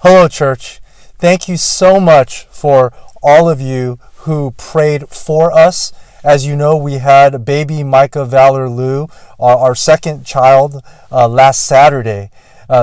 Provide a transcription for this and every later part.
Hello, church. Thank you so much for all of you who prayed for us. As you know, we had baby Micah Valor Lou, our second child, last Saturday.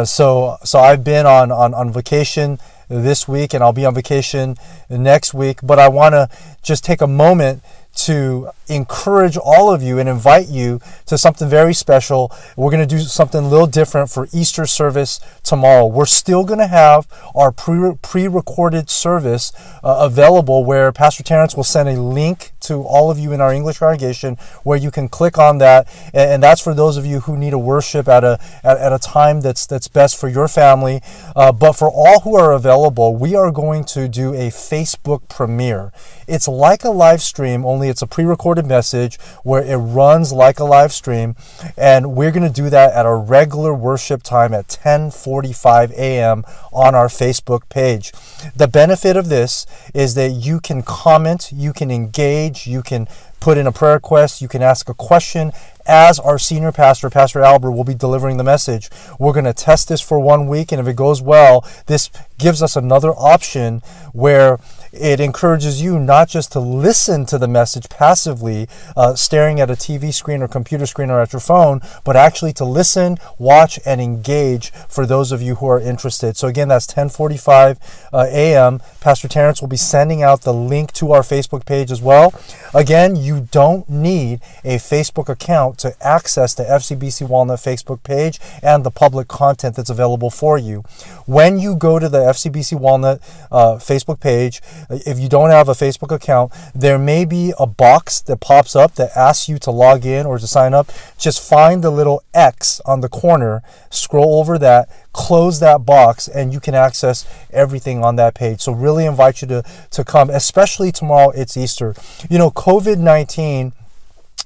So I've been on vacation this week, and I'll be on vacation next week. But I want to just take a moment to encourage all of you and invite you to something very special. We're going to do something a little different for Easter service tomorrow. We're still going to have our pre-recorded service available, where Pastor Terrence will send a link to all of you in our English congregation where you can click on that, and that's for those of you who need to worship at a time that's best for your family. But for all who are available, we are going to do a Facebook premiere. It's like a live stream, only it's a pre-recorded message where it runs like a live stream, and we're going to do that at our regular worship time at 10:45 a.m. on our Facebook page. The benefit of this is that you can comment, you can engage, you can put in a prayer request, you can ask a question as our senior pastor, Pastor Albert, will be delivering the message. We're going to test this for 1 week, and if it goes well, this gives us another option where it encourages you not just to listen to the message passively, staring at a TV screen or computer screen or at your phone, but actually to listen, watch, and engage for those of you who are interested. So again, that's 10:45 a.m. Pastor Terrence will be sending out the link to our Facebook page as well. Again, you don't need a Facebook account to access the FCBC Walnut Facebook page and the public content that's available for you. When you go to the FCBC Walnut Facebook page, if you don't have a Facebook account, there may be a box that pops up that asks you to log in or to sign up. Just find the little X on the corner, scroll over that, close that box, and you can access everything on that page. So really invite you to come, especially tomorrow. It's Easter. You know, COVID-19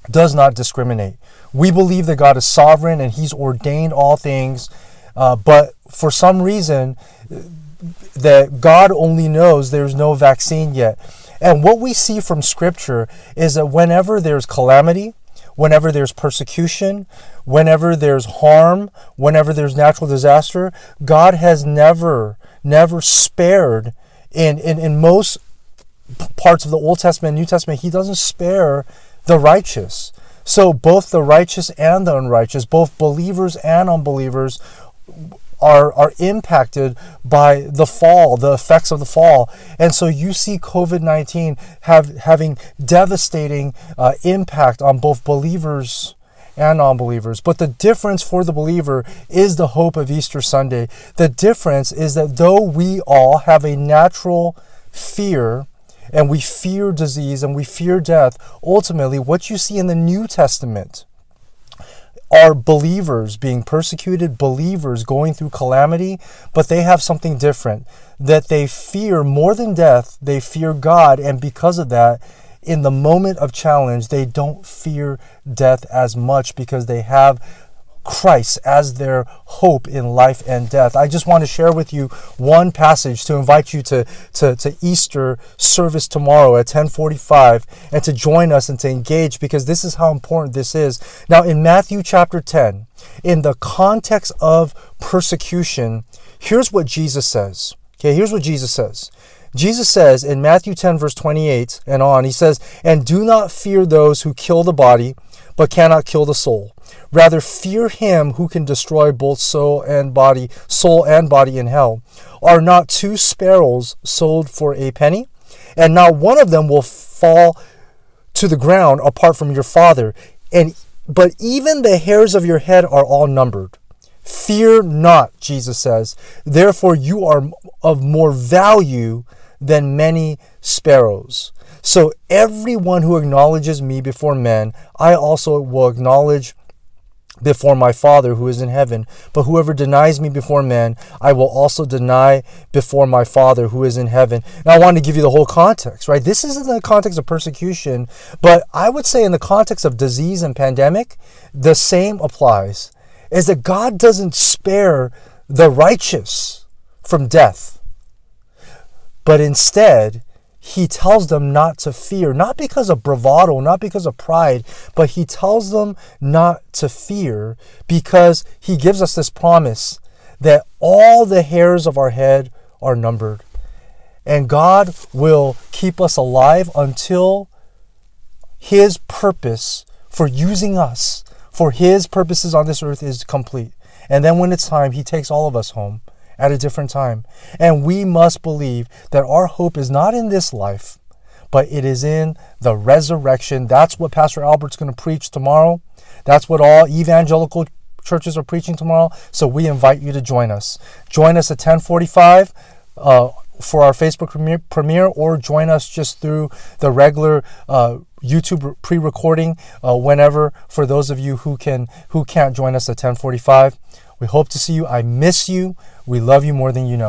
does not discriminate. We believe that God is sovereign and He's ordained all things, but for some reason that God only knows, there's no vaccine yet. And what we see from Scripture is that whenever there's calamity, whenever there's persecution, whenever there's harm, whenever there's natural disaster, God has never spared. In most parts of the Old Testament and New Testament, He doesn't spare the righteous. So both the righteous and the unrighteous, both believers and unbelievers, are impacted by the fall, the effects of the fall. And so you see COVID-19 having devastating impact on both believers and unbelievers. But the difference for the believer is the hope of Easter Sunday. The difference is that though we all have a natural fear, and we fear disease and we fear death, ultimately what you see in the New Testament are believers being persecuted, believers going through calamity, but they have something different, that they fear more than death, they fear God, and because of that, in the moment of challenge, they don't fear death as much because they have Christ as their hope in life and death. I just want to share with you one passage to invite you to Easter service tomorrow at 10:45 and to join us and to engage, because this is how important this is. Now in Matthew chapter 10, in the context of persecution, here's what Jesus says. Okay, here's what Jesus says. Jesus says in Matthew 10 verse 28 and on, He says, "And do not fear those who kill the body, but cannot kill the soul. Rather fear Him who can destroy both soul and body in hell. Are not 2 sparrows sold for a penny? And not one of them will fall to the ground apart from your Father. But even the hairs of your head are all numbered. Fear not," Jesus says. "Therefore you are of more value than many sparrows. So everyone who acknowledges me before men, I also will acknowledge before my Father who is in heaven. But whoever denies me before men, I will also deny before my Father who is in heaven." Now I want to give you the whole context, right? This is in the context of persecution, but I would say in the context of disease and pandemic, the same applies, is that God doesn't spare the righteous from death, but instead He tells them not to fear, not because of bravado, not because of pride, but He tells them not to fear because He gives us this promise that all the hairs of our head are numbered. And God will keep us alive until His purpose for using us, for His purposes on this earth is complete. And then when it's time, He takes all of us home at a different time. And we must believe that our hope is not in this life, but it is in the resurrection. That's what Pastor Albert's going to preach tomorrow. That's what all evangelical churches are preaching tomorrow. So we invite you to join us. Join us at 10:45 for our Facebook premiere, or join us just through the regular YouTube pre-recording whenever, for those of you who can't join us at 10:45. We hope to see you. I miss you. We love you more than you know.